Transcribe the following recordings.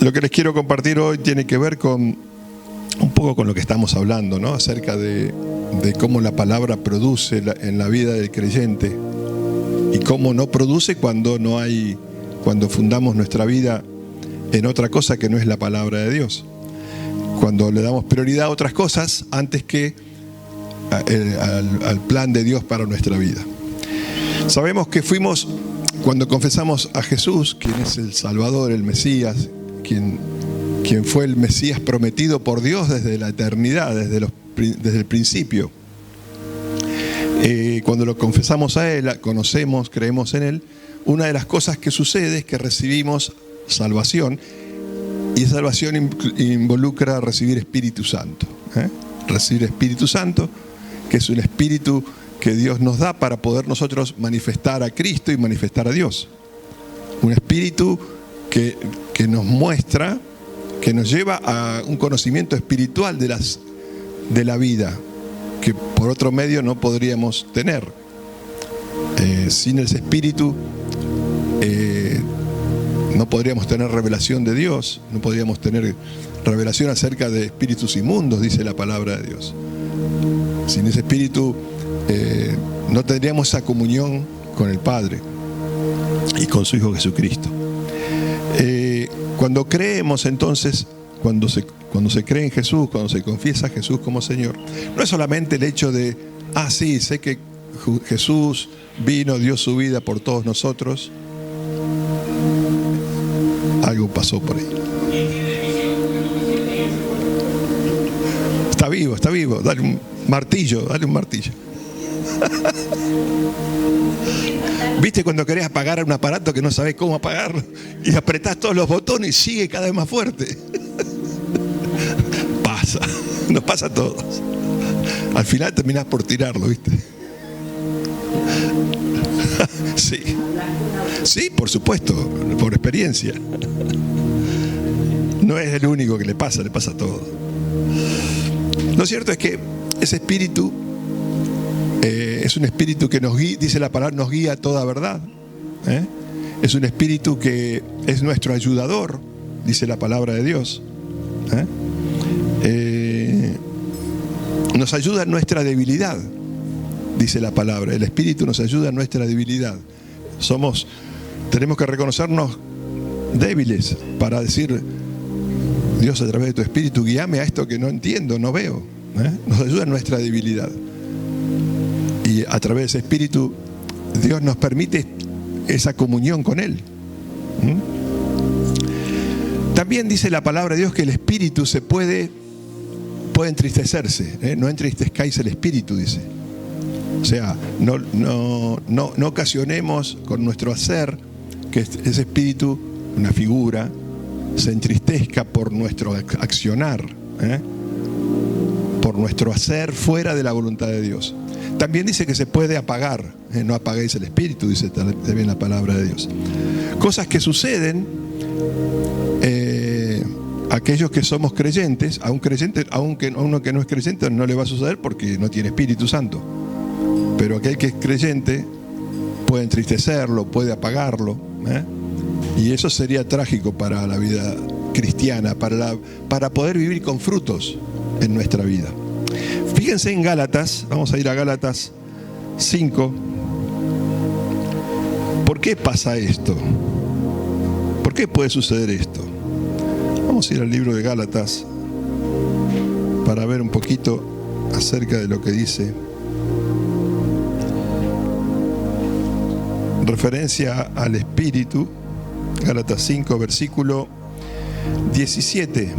Lo que les quiero compartir hoy tiene que ver con un poco con lo que estamos hablando, ¿no? Acerca de cómo la palabra produce en la vida del creyente y cómo no produce cuando fundamos nuestra vida en otra cosa que no es la palabra de Dios. Cuando le damos prioridad a otras cosas antes que al plan de Dios para nuestra vida. Sabemos que cuando confesamos a Jesús, quien es el Salvador, el Mesías, quien fue el Mesías prometido por Dios desde la eternidad, desde el principio. Cuando lo confesamos a Él, conocemos, creemos en Él, una de las cosas que sucede es que recibimos salvación, y esa salvación involucra recibir Espíritu Santo. Recibir Espíritu Santo, que es un espíritu que Dios nos da para poder nosotros manifestar a Cristo y manifestar a Dios. Un espíritu que nos muestra, que nos lleva a un conocimiento espiritual de la vida, que por otro medio no podríamos tener. Sin ese espíritu no podríamos tener revelación de Dios, no podríamos tener revelación acerca de espíritus inmundos, dice la palabra de Dios. Sin ese espíritu no tendríamos esa comunión con el Padre y con su Hijo Jesucristo. Cuando creemos entonces, cuando se cree en Jesús, cuando se confiesa a Jesús como Señor, no es solamente el hecho de, sí, sé que Jesús vino, dio su vida por todos nosotros. Algo pasó por ahí. Está vivo, dale un martillo. ¿Viste cuando querés apagar un aparato que no sabés cómo apagarlo? Y apretás todos los botones y sigue cada vez más fuerte. Nos pasa a todos. Al final terminás por tirarlo, ¿viste? Sí, por supuesto, por experiencia. No es el único que le pasa a todos. Lo cierto es que ese espíritu es un espíritu que nos guía, dice la palabra, nos guía a toda verdad. Es un espíritu que es nuestro ayudador, dice la palabra de Dios. Nos ayuda en nuestra debilidad, dice la palabra. El espíritu nos ayuda en nuestra debilidad. Tenemos que reconocernos débiles para decir: Dios, a través de tu espíritu, guíame a esto que no entiendo, no veo. Nos ayuda en nuestra debilidad. Y a través de ese espíritu, Dios nos permite esa comunión con Él. También dice la palabra de Dios que el espíritu puede entristecerse. No entristezcáis el espíritu, dice. O sea, no ocasionemos con nuestro hacer que ese espíritu, una figura, se entristezca por nuestro accionar, por nuestro hacer fuera de la voluntad de Dios. También dice que se puede apagar. No apaguéis el espíritu, dice también la palabra de Dios. Cosas que suceden, aquellos que somos creyentes, a uno que no es creyente no le va a suceder porque no tiene Espíritu Santo. Pero aquel que es creyente puede entristecerlo, puede apagarlo, y eso sería trágico para la vida cristiana, para poder vivir con frutos en nuestra vida. Fíjense en Gálatas, vamos a ir a Gálatas 5. ¿Por qué pasa esto? ¿Por qué puede suceder esto? Vamos a ir al libro de Gálatas para ver un poquito acerca de lo que dice. Referencia al Espíritu, Gálatas 5, versículo 17.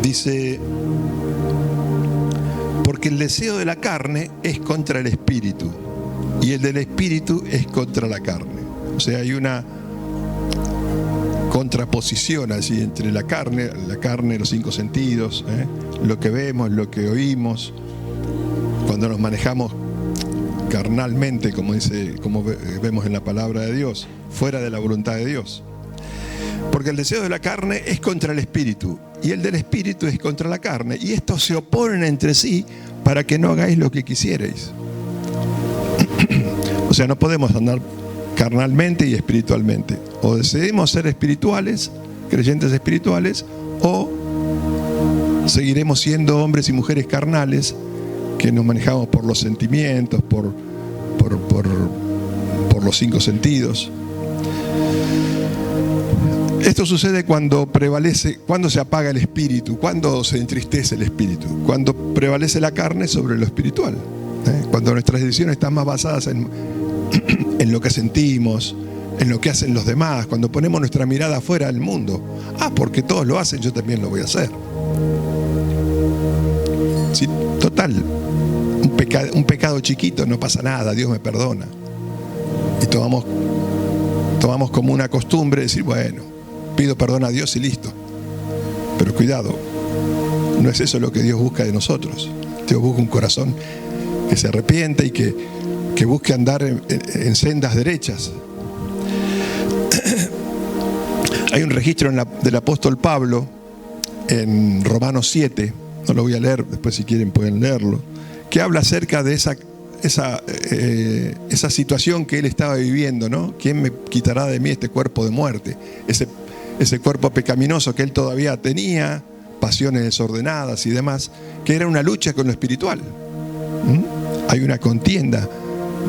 Dice: porque el deseo de la carne es contra el Espíritu, y el del Espíritu es contra la carne. O sea, hay una contraposición allí entre la carne, los 5 sentidos, lo que vemos, lo que oímos, cuando nos manejamos carnalmente, como vemos en la palabra de Dios, fuera de la voluntad de Dios. Porque el deseo de la carne es contra el espíritu, y el del espíritu es contra la carne, y estos se oponen entre sí para que no hagáis lo que quisierais. O sea, no podemos andar carnalmente y espiritualmente. O decidimos ser espirituales creyentes espirituales, o seguiremos siendo hombres y mujeres carnales que nos manejamos por los sentimientos, por los 5 sentidos. Esto sucede cuando se apaga el espíritu, cuando se entristece el espíritu, cuando prevalece la carne sobre lo espiritual, cuando nuestras decisiones están más basadas en lo que sentimos, en lo que hacen los demás, cuando ponemos nuestra mirada fuera del mundo. Porque todos lo hacen, yo también lo voy a hacer. Sí, total, un pecado chiquito, no pasa nada, Dios me perdona. Y tomamos como una costumbre decir, bueno, pido perdón a Dios y listo. Pero cuidado, no es eso lo que Dios busca de nosotros. Dios busca un corazón que se arrepiente y que busque andar en sendas derechas. Hay un registro del apóstol Pablo en Romanos 7, no lo voy a leer, después si quieren pueden leerlo, que habla acerca de esa situación que él estaba viviendo, ¿no? ¿Quién me quitará de mí este cuerpo de muerte? Ese cuerpo pecaminoso que él todavía tenía, pasiones desordenadas y demás, que era una lucha con lo espiritual. Hay una contienda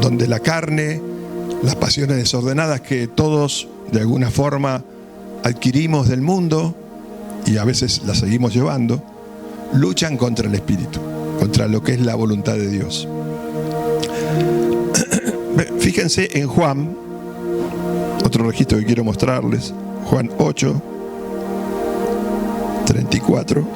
donde la carne, las pasiones desordenadas que todos de alguna forma adquirimos del mundo y a veces las seguimos llevando, luchan contra el espíritu, contra lo que es la voluntad de Dios. Fíjense en Juan, otro registro que quiero mostrarles, Juan 8, 34.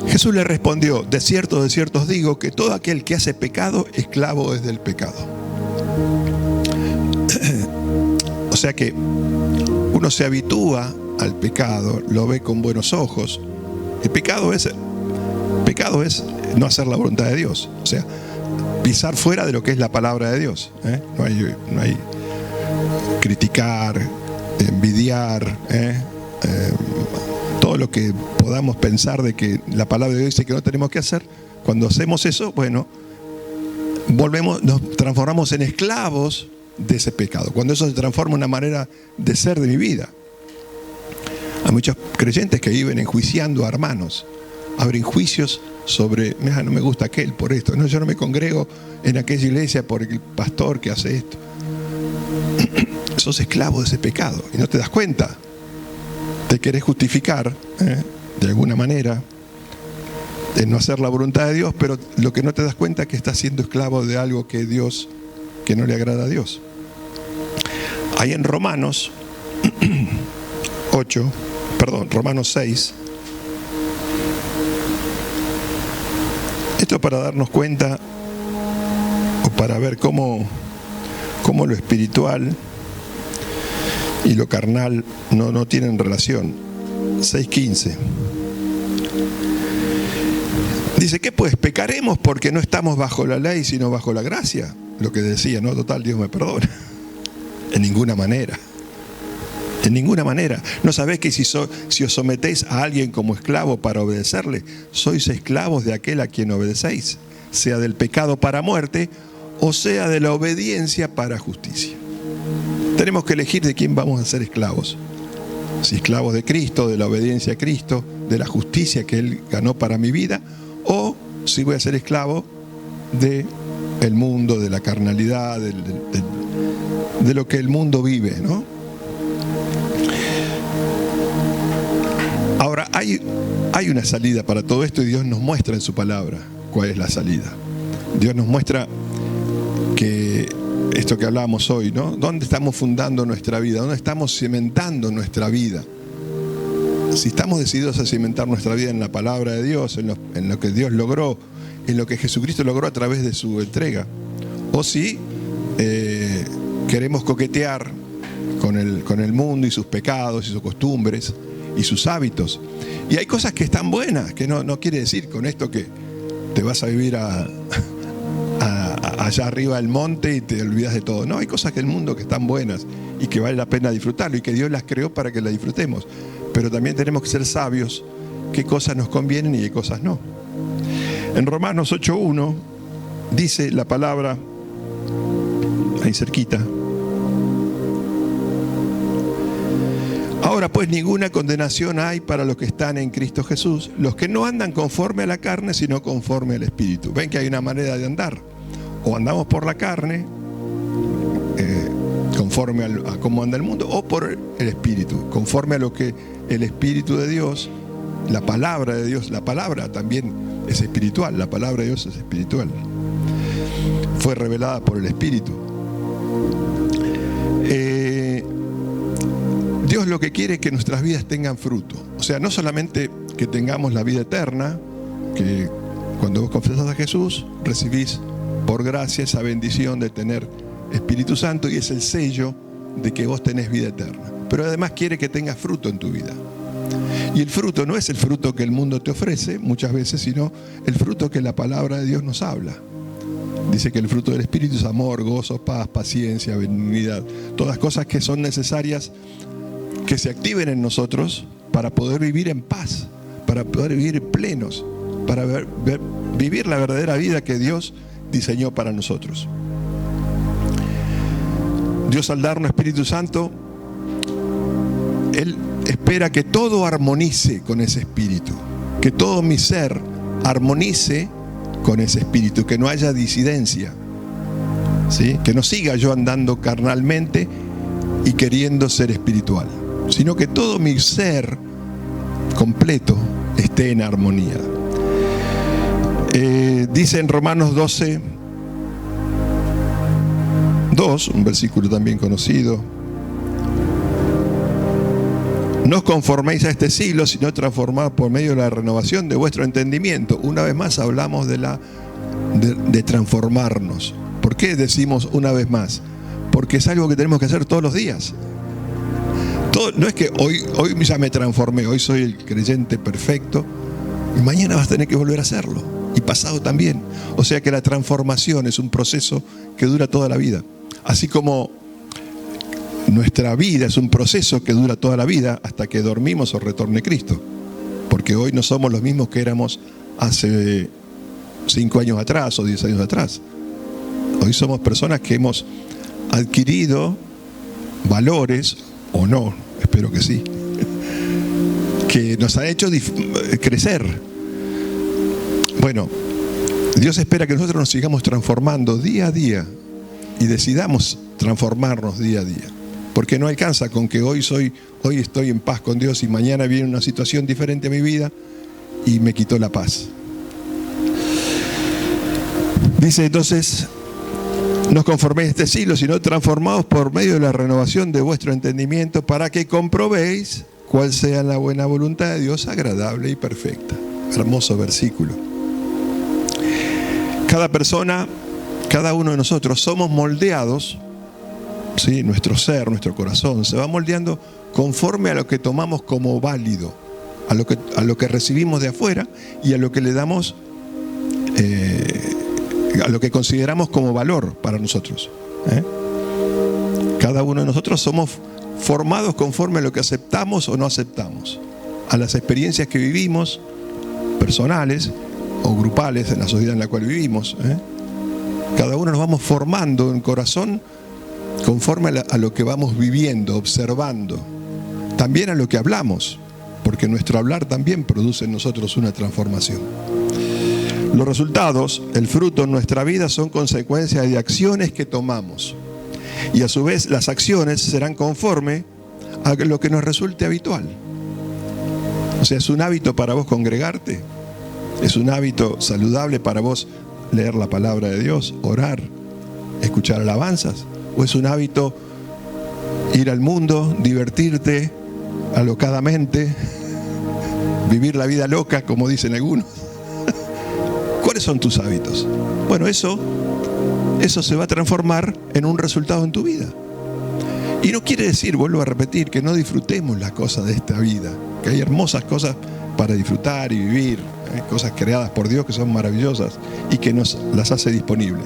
Jesús le respondió, de cierto os digo, que todo aquel que hace pecado, esclavo es del pecado. O sea que uno se habitúa al pecado, lo ve con buenos ojos. El pecado es no hacer la voluntad de Dios. O sea, pisar fuera de lo que es la palabra de Dios. No hay criticar, envidiar, todo lo que podamos pensar de que la palabra de Dios dice que no tenemos que hacer. Cuando hacemos eso, bueno, nos transformamos en esclavos de ese pecado. Cuando eso se transforma en una manera de ser de mi vida. Hay muchos creyentes que viven enjuiciando a hermanos. Abren juicios sobre, mira, no me gusta aquel por esto. No, yo no me congrego en aquella iglesia por el pastor que hace esto. Sos esclavo de ese pecado y no te das cuenta. Te querés justificar, de alguna manera, de no hacer la voluntad de Dios, pero lo que no te das cuenta es que estás siendo esclavo de algo que no le agrada a Dios. Ahí en Romanos 6, esto para darnos cuenta o para ver cómo lo espiritual y lo carnal no tienen relación. 6:15. Dice, ¿qué pues? ¿Pecaremos porque no estamos bajo la ley sino bajo la gracia? Lo que decía, no, total, Dios me perdona. En ninguna manera. En ninguna manera. ¿No sabéis que si os sometéis a alguien como esclavo para obedecerle, sois esclavos de aquel a quien obedecéis, sea del pecado para muerte o sea de la obediencia para justicia? Tenemos que elegir de quién vamos a ser esclavos. Si esclavos de Cristo, de la obediencia a Cristo, de la justicia que Él ganó para mi vida, o si voy a ser esclavo del mundo, de la carnalidad, de lo que el mundo vive, ¿no? Ahora, hay una salida para todo esto y Dios nos muestra en su palabra cuál es la salida. Dios nos muestra que esto que hablábamos hoy, ¿no? ¿Dónde estamos fundando nuestra vida? ¿Dónde estamos cimentando nuestra vida? Si estamos decididos a cimentar nuestra vida en la palabra de Dios, en lo que Dios logró, en lo que Jesucristo logró a través de su entrega, o si queremos coquetear con el mundo y sus pecados y sus costumbres y sus hábitos. Y hay cosas que están buenas, que no quiere decir con esto que te vas a vivir allá arriba del monte y te olvidas de todo. No, hay cosas del mundo que están buenas y que vale la pena disfrutarlo y que Dios las creó para que las disfrutemos. Pero también tenemos que ser sabios qué cosas nos convienen y qué cosas no. En Romanos 8:1 dice la palabra, ahí cerquita: ahora pues ninguna condenación hay para los que están en Cristo Jesús, los que no andan conforme a la carne, sino conforme al Espíritu. Ven que hay una manera de andar: o andamos por la carne, conforme a cómo anda el mundo, o por el Espíritu, conforme a lo que el Espíritu de Dios, la palabra de Dios, la palabra también es espiritual, la palabra de Dios es espiritual, fue revelada por el Espíritu. Dios lo que quiere es que nuestras vidas tengan fruto. O sea, no solamente que tengamos la vida eterna, que cuando vos confesás a Jesús, recibís por gracia esa bendición de tener Espíritu Santo, y es el sello de que vos tenés vida eterna. Pero además quiere que tengas fruto en tu vida. Y el fruto no es el fruto que el mundo te ofrece muchas veces, sino el fruto que la palabra de Dios nos habla. Dice que el fruto del Espíritu es amor, gozo, paz, paciencia, benignidad. Todas cosas que son necesarias que se activen en nosotros para poder vivir en paz, para poder vivir plenos, para vivir la verdadera vida que Dios diseñó para nosotros. Dios, al darnos Espíritu Santo, Él espera que todo armonice con ese Espíritu, que todo mi ser armonice con ese Espíritu, que no haya disidencia, ¿sí? Que no siga yo andando carnalmente y queriendo ser espiritual, sino que todo mi ser completo esté en armonía. Dice en Romanos 12:2, un versículo también conocido: no os conforméis a este siglo, sino transformaos por medio de la renovación de vuestro entendimiento. Una vez más hablamos de transformarnos. ¿Por qué decimos una vez más? Porque es algo que tenemos que hacer todos los días. No es que hoy ya me transformé, hoy soy el creyente perfecto, y mañana vas a tener que volver a hacerlo, y pasado también. O sea que la transformación es un proceso que dura toda la vida. Así como nuestra vida es un proceso que dura toda la vida hasta que dormimos o retorne Cristo. Porque hoy no somos los mismos que éramos hace 5 años atrás o 10 años atrás. Hoy somos personas que hemos adquirido valores, o no, espero que sí, que nos han hecho crecer. Bueno, Dios espera que nosotros nos sigamos transformando día a día y decidamos transformarnos día a día. Porque no alcanza con que hoy estoy en paz con Dios y mañana viene una situación diferente a mi vida y me quitó la paz. Dice entonces: no os conforméis a este siglo, sino transformaos por medio de la renovación de vuestro entendimiento, para que comprobéis cuál sea la buena voluntad de Dios, agradable y perfecta. Hermoso versículo. Cada persona, cada uno de nosotros somos moldeados, ¿sí? Nuestro ser, nuestro corazón se va moldeando conforme a lo que tomamos como válido, a lo que recibimos de afuera y a lo que le damos, a lo que consideramos como valor para nosotros. Cada uno de nosotros somos formados conforme a lo que aceptamos o no aceptamos, a las experiencias que vivimos, personales o grupales en la sociedad en la cual vivimos. Cada uno nos vamos formando en corazón conforme a lo que vamos viviendo, observando. También a lo que hablamos, porque nuestro hablar también produce en nosotros una transformación. Los resultados, el fruto en nuestra vida, son consecuencia de acciones que tomamos. Y a su vez las acciones serán conforme a lo que nos resulte habitual. O sea, es un hábito para vos congregarte, es un hábito saludable para vos leer la palabra de Dios, orar, escuchar alabanzas, o es un hábito ir al mundo, divertirte alocadamente, vivir la vida loca, como dicen algunos. ¿Cuáles son tus hábitos? Bueno, eso se va a transformar en un resultado en tu vida. Y no quiere decir, vuelvo a repetir, que no disfrutemos las cosas de esta vida, que hay hermosas cosas para disfrutar y vivir, cosas creadas por Dios que son maravillosas y que nos las hace disponibles.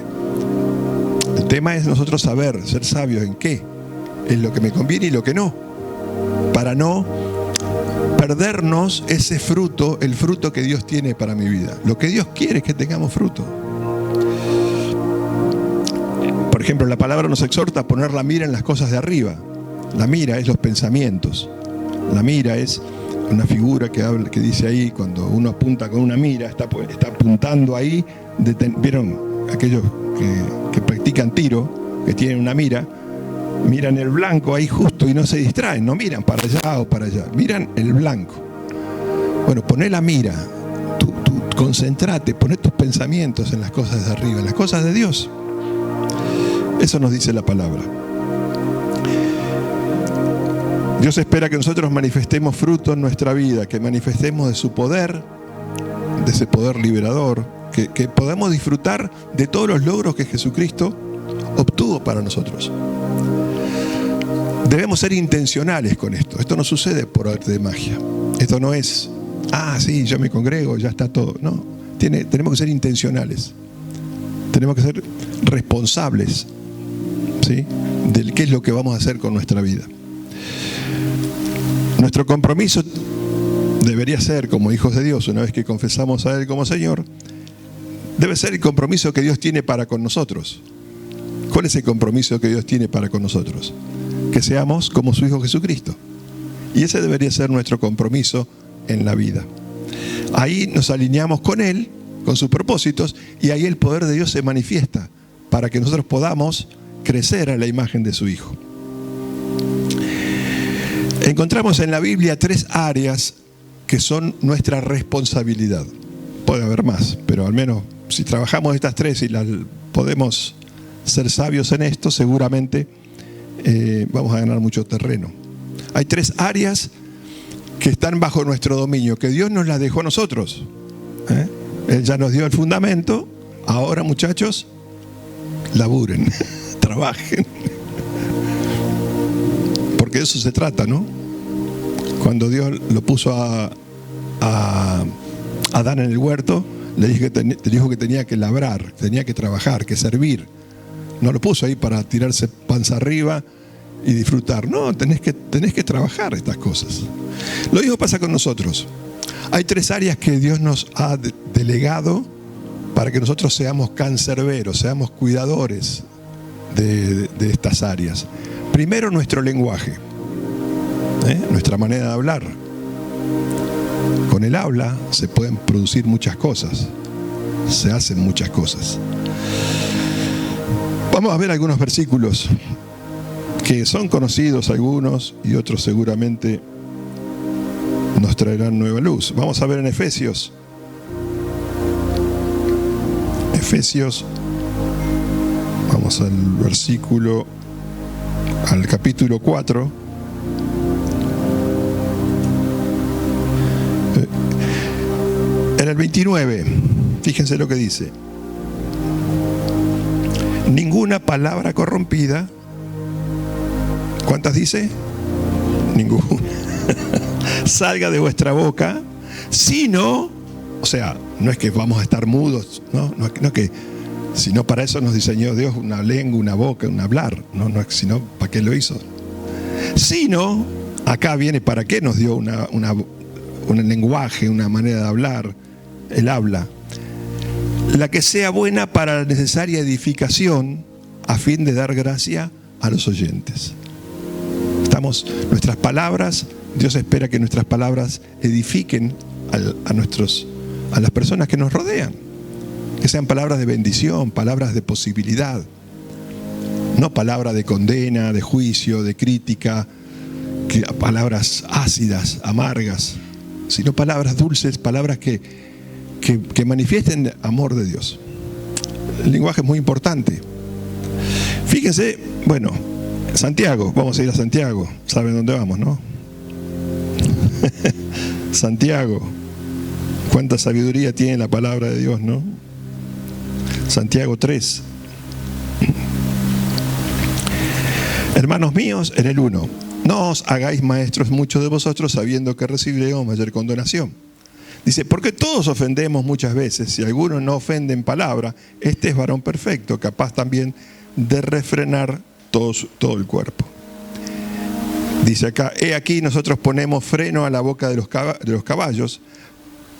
El tema es nosotros saber, ser sabios en qué es lo que me conviene y lo que no, para perdernos ese fruto, el fruto que Dios tiene para mi vida. Lo que Dios quiere es que tengamos fruto. Por ejemplo, la palabra nos exhorta a poner la mira en las cosas de arriba. La mira es los pensamientos. La mira es una figura que dice ahí, cuando uno apunta con una mira, está apuntando ahí. ¿Vieron aquellos que practican tiro, que tienen una mira? Miran el blanco ahí justo y no se distraen, no miran para allá o para allá, miran el blanco. Bueno, poné la mira, tú concentrate, poné tus pensamientos en las cosas de arriba, en las cosas de Dios. Eso nos dice la palabra. Dios espera que nosotros manifestemos fruto en nuestra vida, que manifestemos de su poder, de ese poder liberador, que podamos disfrutar de todos los logros que Jesucristo obtuvo para nosotros. Debemos ser intencionales con esto. Esto no sucede por arte de magia. Esto no es, sí, yo me congrego, ya está todo. No, tenemos que ser intencionales. Tenemos que ser responsables, ¿sí?, del qué es lo que vamos a hacer con nuestra vida. Nuestro compromiso debería ser, como hijos de Dios, una vez que confesamos a Él como Señor, debe ser el compromiso que Dios tiene para con nosotros. ¿Cuál es el compromiso que Dios tiene para con nosotros? Que seamos como su Hijo Jesucristo. Y ese debería ser nuestro compromiso en la vida. Ahí nos alineamos con Él, con sus propósitos, y ahí el poder de Dios se manifiesta para que nosotros podamos crecer a la imagen de su Hijo. Encontramos en la Biblia 3 áreas que son nuestra responsabilidad. Puede haber más, pero al menos si trabajamos estas 3 y las podemos ser sabios en esto, seguramente vamos a ganar mucho terreno. Hay 3 áreas que están bajo nuestro dominio, que Dios nos las dejó a nosotros. Él ya nos dio el fundamento. Ahora, muchachos, laburen, trabajen. Porque de eso se trata, ¿no? Cuando Dios lo puso a Adán en el huerto, le dijo que tenía que labrar, tenía que trabajar, que servir. No lo puso ahí para tirarse panza arriba y disfrutar. No, tenés que trabajar estas cosas. Lo mismo pasa con nosotros. Hay 3 áreas que Dios nos ha delegado para que nosotros seamos cancerberos, seamos cuidadores de estas áreas. Primero, nuestro lenguaje, nuestra manera de hablar. Con el habla se pueden producir muchas cosas, se hacen muchas cosas. Vamos a ver algunos versículos que son conocidos algunos y otros seguramente nos traerán nueva luz. Vamos a ver en Efesios, vamos al capítulo 4. En el 29, fíjense lo que dice. Ninguna palabra corrompida. ¿Cuántas dice? Ninguna. Salga de vuestra boca, sino, o sea, no es que vamos a estar mudos, sino para eso nos diseñó Dios una lengua, una boca, un hablar, sino ¿para qué lo hizo? Sino, acá viene para qué nos dio un lenguaje, una manera de hablar, el habla, la que sea buena para la necesaria edificación a fin de dar gracia a los oyentes. Nuestras palabras, Dios espera que nuestras palabras edifiquen a las personas que nos rodean, que sean palabras de bendición, palabras de posibilidad, no palabras de condena, de juicio, de crítica, palabras ácidas, amargas, sino palabras dulces, palabras que manifiesten amor de Dios. El lenguaje es muy importante. Fíjense, Santiago, vamos a ir a Santiago. ¿Saben dónde vamos, no? Santiago. Cuánta sabiduría tiene la palabra de Dios, ¿no? Santiago 3. Hermanos míos, en el 1. No os hagáis maestros muchos de vosotros, sabiendo que recibiremos mayor condenación. Dice, porque todos ofendemos muchas veces. Si alguno no ofende en palabra, este es varón perfecto, capaz también de refrenar todo el cuerpo. Dice acá, he aquí nosotros ponemos freno a la boca de los caballos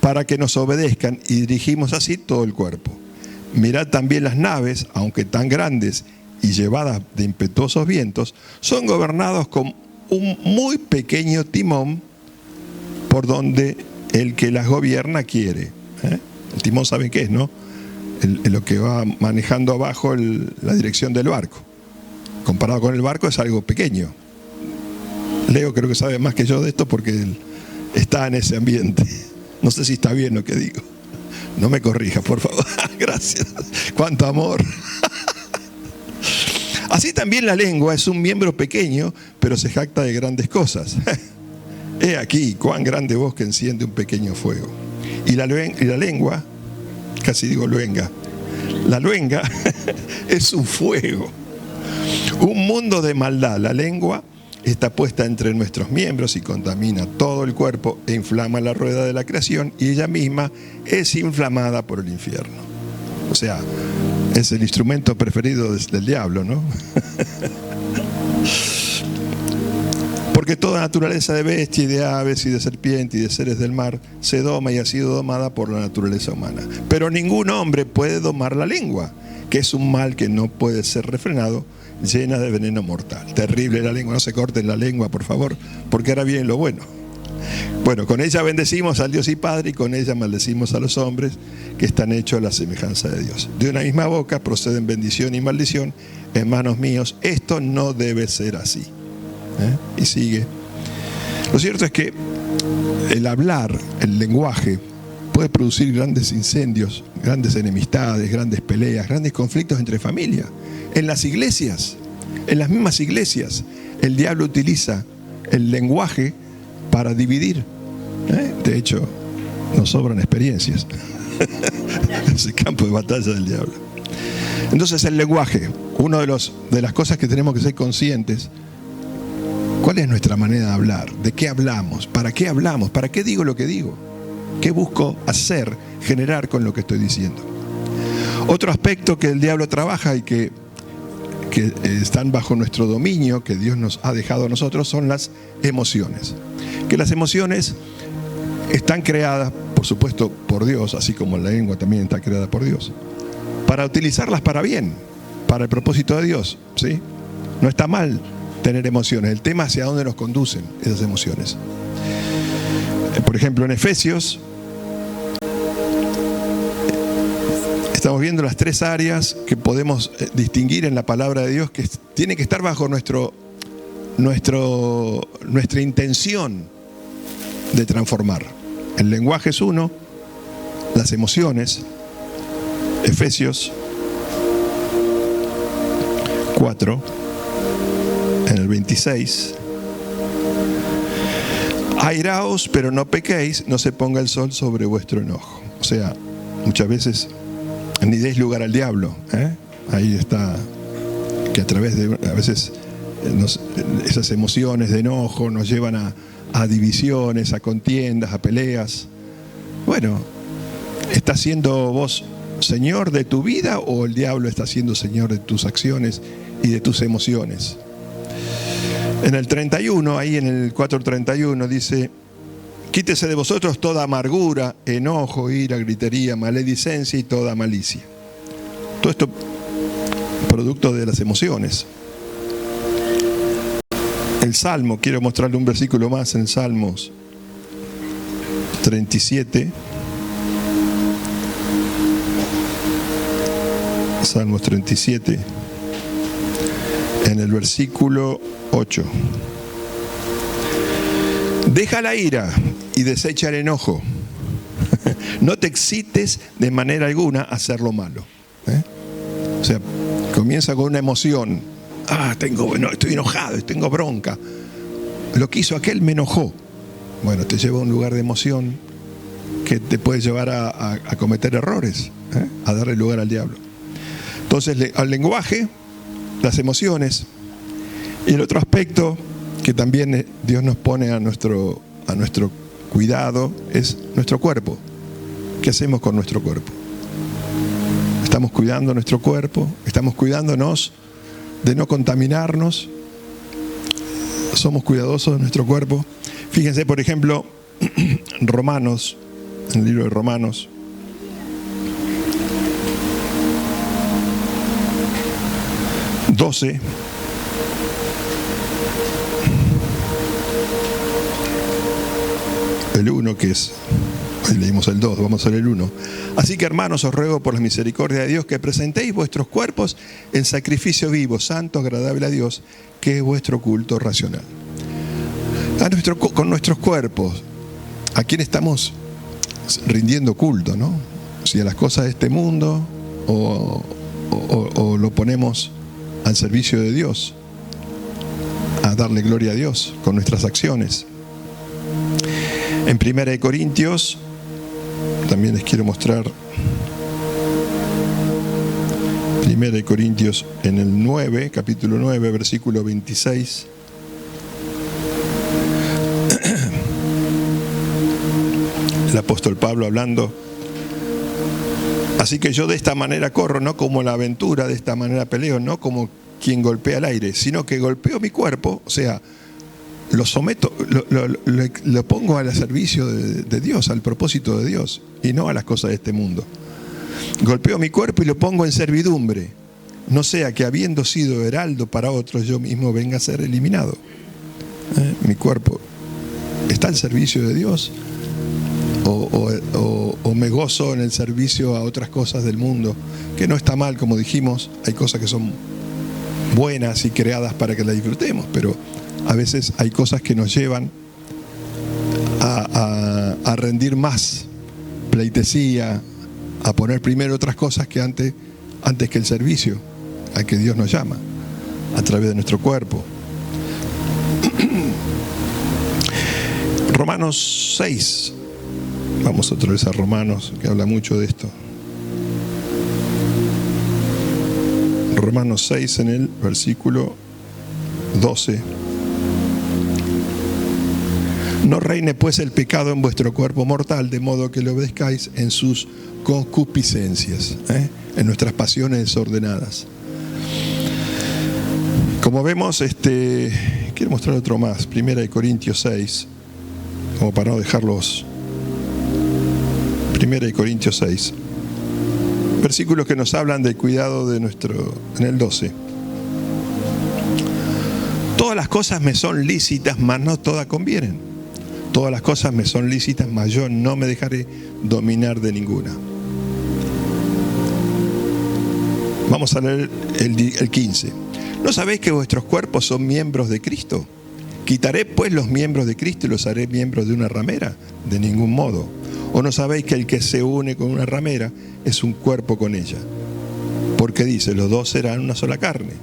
para que nos obedezcan y dirigimos así todo el cuerpo. Mirad también las naves, aunque tan grandes y llevadas de impetuosos vientos, son gobernados con un muy pequeño timón por donde el que las gobierna quiere. El timón, ¿saben qué es, no? Lo que va manejando abajo la dirección del barco. Comparado con el barco es algo pequeño. Leo creo que sabe más que yo de esto porque él está en ese ambiente. No sé si está bien lo que digo. No me corrija, por favor. Gracias. Cuánto amor. Así también la lengua es un miembro pequeño, pero se jacta de grandes cosas. He aquí cuán grande bosque enciende un pequeño fuego. Y la lengua, casi digo luenga, la luenga es un fuego. Un mundo de maldad. La lengua está puesta entre nuestros miembros y contamina todo el cuerpo e inflama la rueda de la creación, y ella misma es inflamada por el infierno. O sea, es el instrumento preferido del diablo, ¿no? Porque toda naturaleza de bestia y de aves y de serpiente y de seres del mar se doma y ha sido domada por la naturaleza humana. Pero ningún hombre puede domar la lengua, que es un mal que no puede ser refrenado, llena de veneno mortal. Terrible la lengua, no se corten la lengua, por favor, porque ahora viene lo bueno. Bueno, con ella bendecimos al Dios y Padre, y con ella maldecimos a los hombres que están hechos a la semejanza de Dios. De una misma boca proceden bendición y maldición. Hermanos míos, esto no debe ser así. Y sigue. Lo cierto es que el hablar, el lenguaje, puede producir grandes incendios, grandes enemistades, grandes peleas, grandes conflictos entre familias. En las iglesias, en las mismas iglesias, el diablo utiliza el lenguaje para dividir. De hecho, nos sobran experiencias. Es el campo de batalla del diablo. Entonces, el lenguaje, una de las cosas que tenemos que ser conscientes. ¿Cuál es nuestra manera de hablar? ¿De qué hablamos? ¿Para qué hablamos? ¿Para qué digo lo que digo? ¿Qué busco hacer, generar con lo que estoy diciendo? Otro aspecto que el diablo trabaja y que están bajo nuestro dominio, que Dios nos ha dejado a nosotros, son las emociones. Que las emociones están creadas, por supuesto, por Dios, así como la lengua también está creada por Dios, para utilizarlas para bien, para el propósito de Dios, ¿sí? No está mal tener emociones. El tema es hacia dónde nos conducen esas emociones. Por ejemplo, en Efesios estamos viendo las tres áreas que podemos distinguir en la palabra de Dios, que tiene que estar bajo nuestra intención de transformar. El lenguaje es uno, las emociones. Efesios 4, en el 26. Airaos, pero no pequéis, no se ponga el sol sobre vuestro enojo. O sea, muchas veces ni deis lugar al diablo. Ahí está, que a través de, a veces, esas emociones de enojo nos llevan a divisiones, a contiendas, a peleas. Bueno, ¿estás siendo vos señor de tu vida o el diablo está siendo señor de tus acciones y de tus emociones? En el 31, ahí en el 4:31 dice: quítese de vosotros toda amargura, enojo, ira, gritería, maledicencia y toda malicia. Todo esto producto de las emociones. El Salmo, quiero mostrarle un versículo más en Salmos 37. Salmos 37, en el versículo 8. Deja la ira y desecha el enojo. No te excites de manera alguna a hacer lo malo. O sea, comienza con una emoción. Estoy enojado, tengo bronca. Lo que hizo aquel me enojó. Bueno, te lleva a un lugar de emoción que te puede llevar a cometer errores, a darle lugar al diablo. Entonces, al lenguaje, las emociones, y el otro aspecto que también Dios nos pone a nuestro cuidado es nuestro cuerpo. ¿Qué hacemos con nuestro cuerpo? ¿Estamos cuidando nuestro cuerpo? ¿Estamos cuidándonos de no contaminarnos? somos cuidadosos de nuestro cuerpo. Fíjense, por ejemplo, Romanos, en el libro de Romanos, ...12... el 1, que es... hoy leímos el 2, vamos a leer el 1. Así que, hermanos, os ruego por la misericordia de Dios que presentéis vuestros cuerpos en sacrificio vivo, santo, agradable a Dios, que es vuestro culto racional. Con nuestros cuerpos, ¿a quién estamos rindiendo culto, no? Si a las cosas de este mundo o lo ponemos al servicio de Dios, a darle gloria a Dios con nuestras acciones. En 1 Corintios, también les quiero mostrar 1 Corintios en el 9, capítulo 9, versículo 26. El apóstol Pablo hablando. Así que yo de esta manera corro, no como la aventura, de esta manera peleo, no como quien golpea el aire, sino que golpeo mi cuerpo, o sea, lo someto, lo pongo al servicio de Dios, al propósito de Dios, y no a las cosas de este mundo. Golpeo mi cuerpo y lo pongo en servidumbre, no sea que habiendo sido heraldo para otros, yo mismo venga a ser eliminado. Mi cuerpo está al servicio de Dios, o me gozo en el servicio a otras cosas del mundo, que no está mal, como dijimos, hay cosas que son buenas y creadas para que las disfrutemos, pero a veces hay cosas que nos llevan a rendir más pleitesía, a poner primero otras cosas que antes que el servicio al que Dios nos llama a través de nuestro cuerpo. Romanos 6. Vamos otra vez a Romanos, que habla mucho de esto. Romanos 6 en el versículo 12. No reine pues el pecado en vuestro cuerpo mortal, de modo que lo obedezcáis en sus concupiscencias, en nuestras pasiones desordenadas. Como vemos, quiero mostrar otro más, 1 Corintios 6, como para no dejarlos. 1 Corintios 6, versículos que nos hablan del cuidado de nuestro, en el 12. Todas las cosas me son lícitas, mas no todas convienen. Todas las cosas me son lícitas, mas yo no me dejaré dominar de ninguna. Vamos a leer el 15. ¿No sabéis que vuestros cuerpos son miembros de Cristo? ¿Quitaré pues los miembros de Cristo y los haré miembros de una ramera? De ningún modo. ¿O no sabéis que el que se une con una ramera es un cuerpo con ella? Porque dice, los dos serán una sola carne.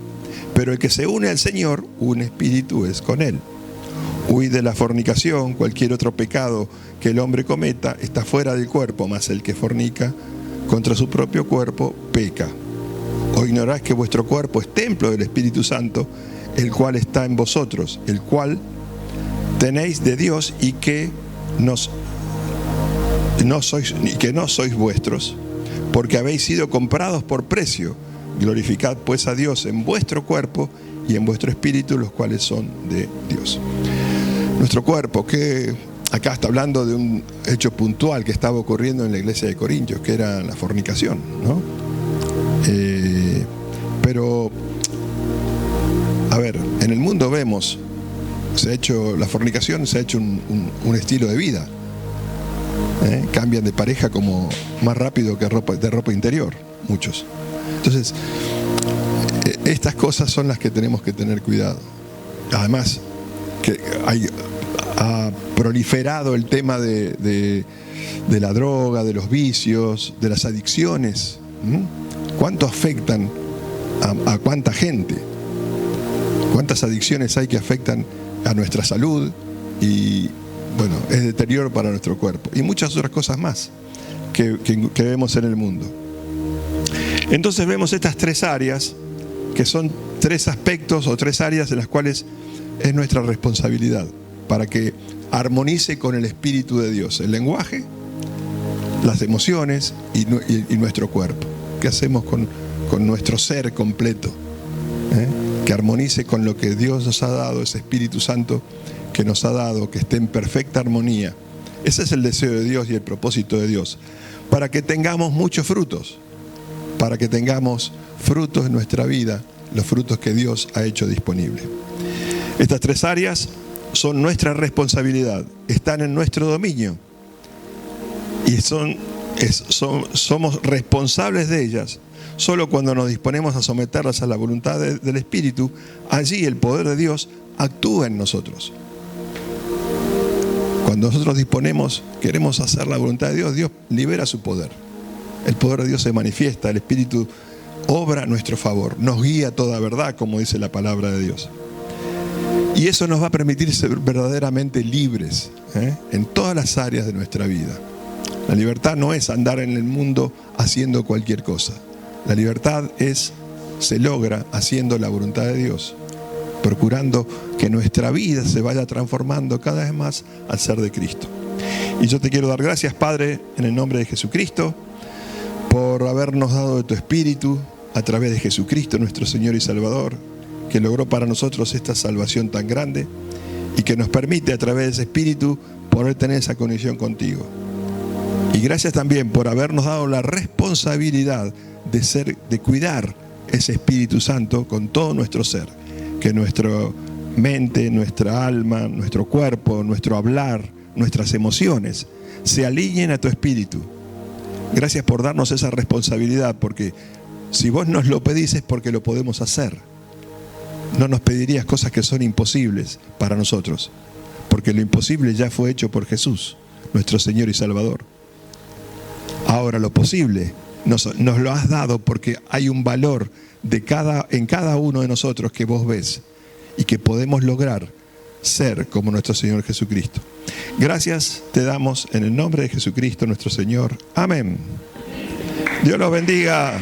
Pero el que se une al Señor, un espíritu es con él. Huid de la fornicación, cualquier otro pecado que el hombre cometa está fuera del cuerpo, mas el que fornica contra su propio cuerpo peca. ¿O ignoráis que vuestro cuerpo es templo del Espíritu Santo, el cual está en vosotros, el cual tenéis de Dios y que no sois vuestros, porque habéis sido comprados por precio? Glorificad pues a Dios en vuestro cuerpo y en vuestro espíritu, los cuales son de Dios. Nuestro cuerpo, que acá está hablando de un hecho puntual que estaba ocurriendo en la iglesia de Corintios, que era la fornicación, ¿no? Pero, a ver, en el mundo vemos, la fornicación se ha hecho un estilo de vida. Cambian de pareja como más rápido que de ropa interior, muchos. Entonces, estas cosas son las que tenemos que tener cuidado. Además, que ha proliferado el tema de la droga, de los vicios, de las adicciones. ¿Cuánto afectan a cuánta gente? ¿Cuántas adicciones hay que afectan a nuestra salud? Y bueno, es deterioro para nuestro cuerpo. Y muchas otras cosas más que vemos en el mundo. Entonces vemos estas tres áreas, que son tres aspectos o tres áreas en las cuales es nuestra responsabilidad para que armonice con el Espíritu de Dios: el lenguaje, las emociones y nuestro cuerpo. ¿Qué hacemos con nuestro ser completo? que armonice con lo que Dios nos ha dado, ese Espíritu Santo que nos ha dado, que esté en perfecta armonía. Ese es el deseo de Dios y el propósito de Dios, para que tengamos muchos frutos, para que tengamos frutos en nuestra vida, los frutos que Dios ha hecho disponibles. Estas 3 áreas son nuestra responsabilidad, están en nuestro dominio y somos responsables de ellas. Solo cuando nos disponemos a someterlas a la voluntad del Espíritu, allí el poder de Dios actúa en nosotros. Cuando nosotros disponemos, queremos hacer la voluntad de Dios, Dios libera su poder. El poder de Dios se manifiesta, el Espíritu obra a nuestro favor, nos guía a toda verdad, como dice la palabra de Dios. Y eso nos va a permitir ser verdaderamente libres en todas las áreas de nuestra vida. La libertad no es andar en el mundo haciendo cualquier cosa. La libertad se logra haciendo la voluntad de Dios, procurando que nuestra vida se vaya transformando cada vez más al ser de Cristo. Y yo te quiero dar gracias, Padre, en el nombre de Jesucristo, por habernos dado de tu Espíritu a través de Jesucristo, nuestro Señor y Salvador, que logró para nosotros esta salvación tan grande y que nos permite a través de ese Espíritu poder tener esa conexión contigo. Y gracias también por habernos dado la responsabilidad de cuidar ese Espíritu Santo con todo nuestro ser, que nuestra mente, nuestra alma, nuestro cuerpo, nuestro hablar, nuestras emociones se alineen a tu Espíritu. Gracias por darnos esa responsabilidad, porque si vos nos lo pedís es porque lo podemos hacer. No nos pedirías cosas que son imposibles para nosotros, porque lo imposible ya fue hecho por Jesús, nuestro Señor y Salvador. Ahora lo posible nos lo has dado porque hay un valor en cada uno de nosotros que vos ves y que podemos lograr ser como nuestro Señor Jesucristo. Gracias te damos en el nombre de Jesucristo nuestro Señor. Amén. Dios los bendiga.